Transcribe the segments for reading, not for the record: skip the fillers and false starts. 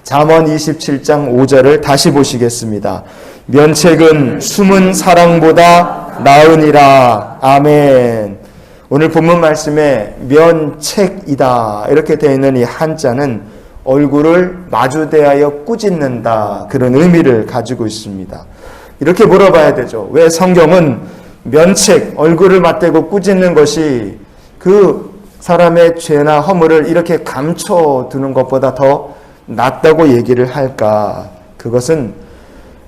잠언 27장 5절을 다시 보시겠습니다. 면책은 숨은 사랑보다 나으니라. 아멘. 오늘 본문 말씀에 면책이다 이렇게 되어 있는 이 한자는 얼굴을 마주대하여 꾸짖는다, 그런 의미를 가지고 있습니다. 이렇게 물어봐야 되죠. 왜 성경은 면책, 얼굴을 맞대고 꾸짖는 것이 그 사람의 죄나 허물을 이렇게 감춰두는 것보다 더 낫다고 얘기를 할까? 그것은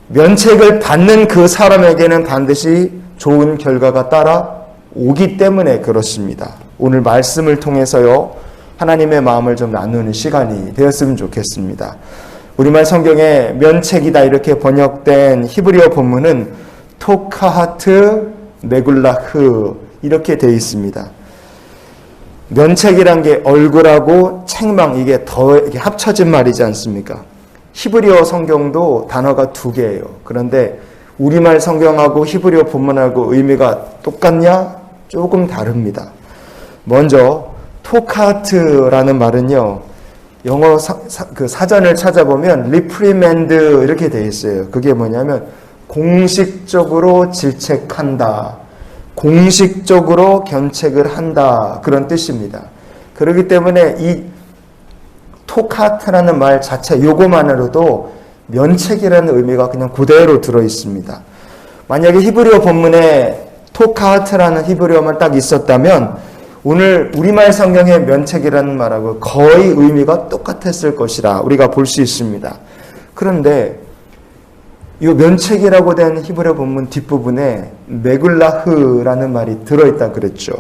면책을 받는 그 사람에게는 반드시 좋은 결과가 따라오기 때문에 그렇습니다. 오늘 말씀을 통해서요, 하나님의 마음을 좀 나누는 시간이 되었으면 좋겠습니다. 우리말 성경에 면책이다 이렇게 번역된 히브리어 본문은 토카하트 메굴라흐 이렇게 되어 있습니다. 면책이란 게 얼굴하고 책망, 이게 이게 합쳐진 말이지 않습니까? 히브리어 성경도 단어가 두 개예요. 그런데 우리말 성경하고 히브리어 본문하고 의미가 똑같냐? 조금 다릅니다. 먼저 토카트라는 말은요, 영어 그 사전을 찾아보면 reprimand 이렇게 되어 있어요. 그게 뭐냐면 공식적으로 질책한다, 공식적으로 견책을 한다, 그런 뜻입니다. 그렇기 때문에 이 토카트라는 말 자체 요거만으로도 면책이라는 의미가 그냥 그대로 들어 있습니다. 만약에 히브리어 본문에 토카트라는 히브리어만 딱 있었다면 오늘 우리말 성경의 면책이라는 말하고 거의 의미가 똑같았을 것이라 우리가 볼 수 있습니다. 그런데 이 면책이라고 된 히브리어 본문 뒷부분에 메굴라흐라는 말이 들어있다 그랬죠.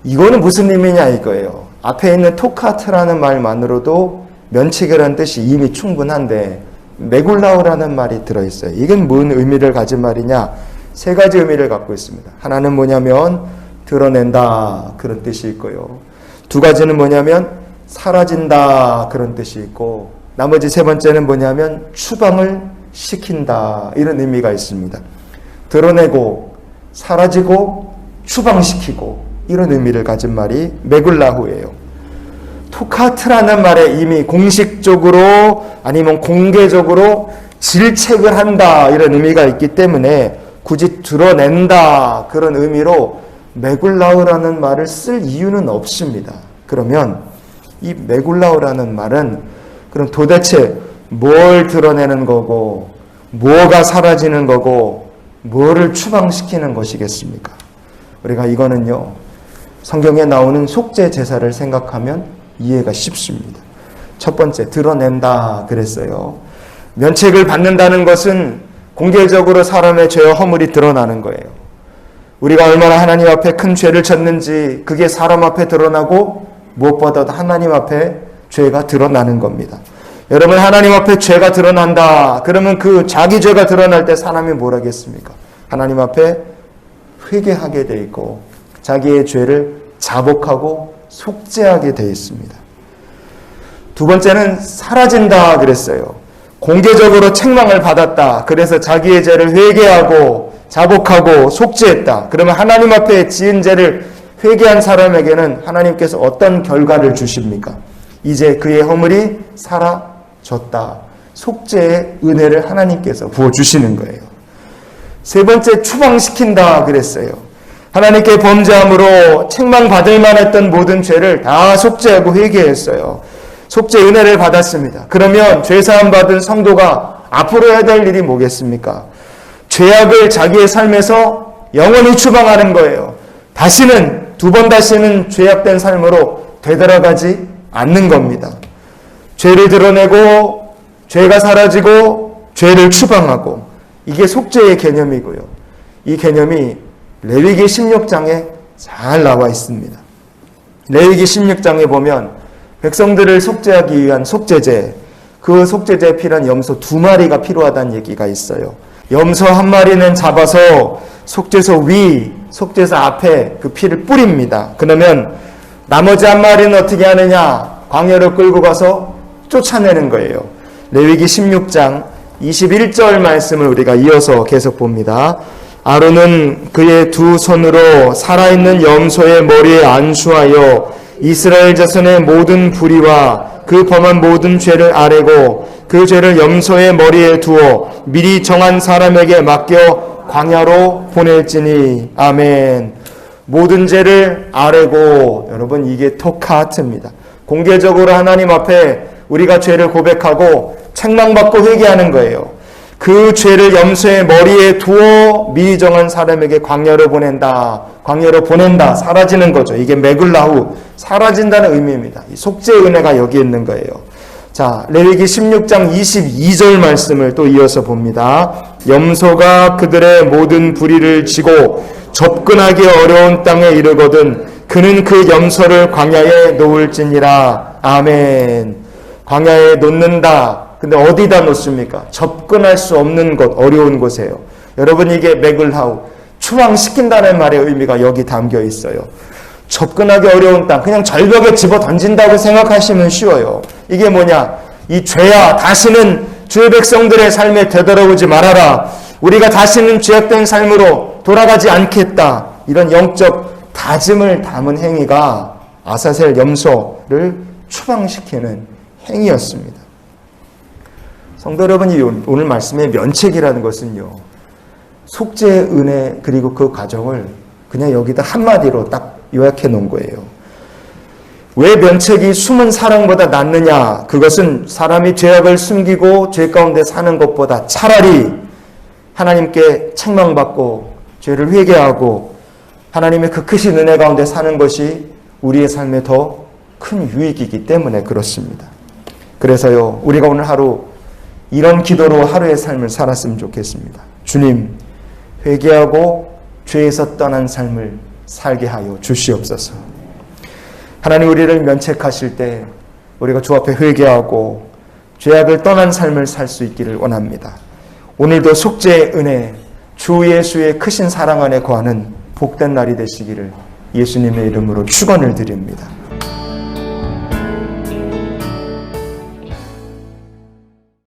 이거는 무슨 의미냐 이거예요. 앞에 있는 토카트라는 말만으로도 면책이라는 뜻이 이미 충분한데 메굴라흐라는 말이 들어있어요. 이게 뭔 의미를 가진 말이냐? 세 가지 의미를 갖고 있습니다. 하나는 뭐냐면 드러낸다, 그런 뜻이 있고요. 두 가지는 뭐냐면 사라진다, 그런 뜻이 있고, 나머지 세 번째는 뭐냐면 추방을 시킨다, 이런 의미가 있습니다. 드러내고 사라지고 추방시키고 이런 의미를 가진 말이 메굴라후예요. 토카트라는 말에 이미 공식적으로 아니면 공개적으로 질책을 한다, 이런 의미가 있기 때문에 굳이 드러낸다, 그런 의미로 메굴라우라는 말을 쓸 이유는 없습니다. 그러면 이 메굴라우라는 말은 그럼 도대체 뭘 드러내는 거고, 뭐가 사라지는 거고, 뭐를 추방시키는 것이겠습니까? 우리가 이거는요, 성경에 나오는 속죄 제사를 생각하면 이해가 쉽습니다. 첫 번째, 드러낸다 그랬어요. 면책을 받는다는 것은 공개적으로 사람의 죄와 허물이 드러나는 거예요. 우리가 얼마나 하나님 앞에 큰 죄를 졌는지 그게 사람 앞에 드러나고 무엇보다도 하나님 앞에 죄가 드러나는 겁니다. 여러분, 하나님 앞에 죄가 드러난다 그러면 그 자기 죄가 드러날 때 사람이 뭘 하겠습니까? 하나님 앞에 회개하게 돼 있고 자기의 죄를 자복하고 속죄하게 돼 있습니다. 두 번째는 사라진다 그랬어요. 공개적으로 책망을 받았다. 그래서 자기의 죄를 회개하고 자복하고 속죄했다. 그러면 하나님 앞에 지은 죄를 회개한 사람에게는 하나님께서 어떤 결과를 주십니까? 이제 그의 허물이 사라졌다. 속죄의 은혜를 하나님께서 부어주시는 거예요. 세 번째, 추방시킨다 그랬어요. 하나님께 범죄함으로 책망받을 만했던 모든 죄를 다 속죄하고 회개했어요. 속죄 은혜를 받았습니다. 그러면 죄사함 받은 성도가 앞으로 해야 될 일이 뭐겠습니까? 죄악을 자기의 삶에서 영원히 추방하는 거예요. 다시는, 두 번 다시는 죄악된 삶으로 되돌아가지 않는 겁니다. 죄를 드러내고 죄가 사라지고 죄를 추방하고, 이게 속죄의 개념이고요. 이 개념이 레위기 16장에 잘 나와 있습니다. 레위기 16장에 보면 백성들을 속죄하기 위한 속죄제, 그 속죄제에 필요한 염소 2마리가 필요하다는 얘기가 있어요. 염소 1마리는 잡아서 속죄소 위, 속죄소 앞에 그 피를 뿌립니다. 그러면 나머지 1마리는 어떻게 하느냐? 광야로 끌고 가서 쫓아내는 거예요. 레위기 16장 21절 말씀을 우리가 이어서 계속 봅니다. 아론은 그의 두 손으로 살아있는 염소의 머리에 안수하여 이스라엘 자손의 모든 불의와 그 범한 모든 죄를 아뢰고 그 죄를 염소의 머리에 두어 미리 정한 사람에게 맡겨 광야로 보낼지니. 아멘. 모든 죄를 아뢰고, 여러분 이게 토카하트입니다. 공개적으로 하나님 앞에 우리가 죄를 고백하고 책망받고 회개하는 거예요. 그 죄를 염소의 머리에 두어 미리 정한 사람에게 광야로 보낸다. 광야로 보낸다. 사라지는 거죠. 이게 메글라후, 사라진다는 의미입니다. 이 속죄의 은혜가 여기 있는 거예요. 자, 레위기 16장 22절 말씀을 또 이어서 봅니다. 염소가 그들의 모든 불의를 지고 접근하기 어려운 땅에 이르거든 그는 그 염소를 광야에 놓을지니라. 아멘. 광야에 놓는다. 근데 어디다 놓습니까? 접근할 수 없는 곳, 어려운 곳이에요. 여러분 이게 메글하우, 추방시킨다는 말의 의미가 여기 담겨 있어요. 접근하기 어려운 땅, 그냥 절벽에 집어 던진다고 생각하시면 쉬워요. 이게 뭐냐? 이 죄야, 다시는 주의 백성들의 삶에 되돌아오지 말아라. 우리가 다시는 죄악된 삶으로 돌아가지 않겠다. 이런 영적 다짐을 담은 행위가 아사셀 염소를 추방시키는 행위였습니다. 성도 여러분이 오늘 말씀의 면책이라는 것은요, 속죄의 은혜 그리고 그 과정을 그냥 여기다 한마디로 딱 요약해 놓은 거예요. 왜 면책이 숨은 사랑보다 낫느냐? 그것은 사람이 죄악을 숨기고 죄 가운데 사는 것보다 차라리 하나님께 책망받고 죄를 회개하고 하나님의 그 크신 은혜 가운데 사는 것이 우리의 삶에 더 큰 유익이기 때문에 그렇습니다. 그래서요, 우리가 오늘 하루 이런 기도로 하루의 삶을 살았으면 좋겠습니다. 주님, 회개하고 죄에서 떠난 삶을 살게 하여 주시옵소서. 하나님, 우리를 면책하실 때 우리가 주 앞에 회개하고 죄악을 떠난 삶을 살 수 있기를 원합니다. 오늘도 속죄의 은혜, 주 예수의 크신 사랑 안에 거하는 복된 날이 되시기를 예수님의 이름으로 축원을 드립니다.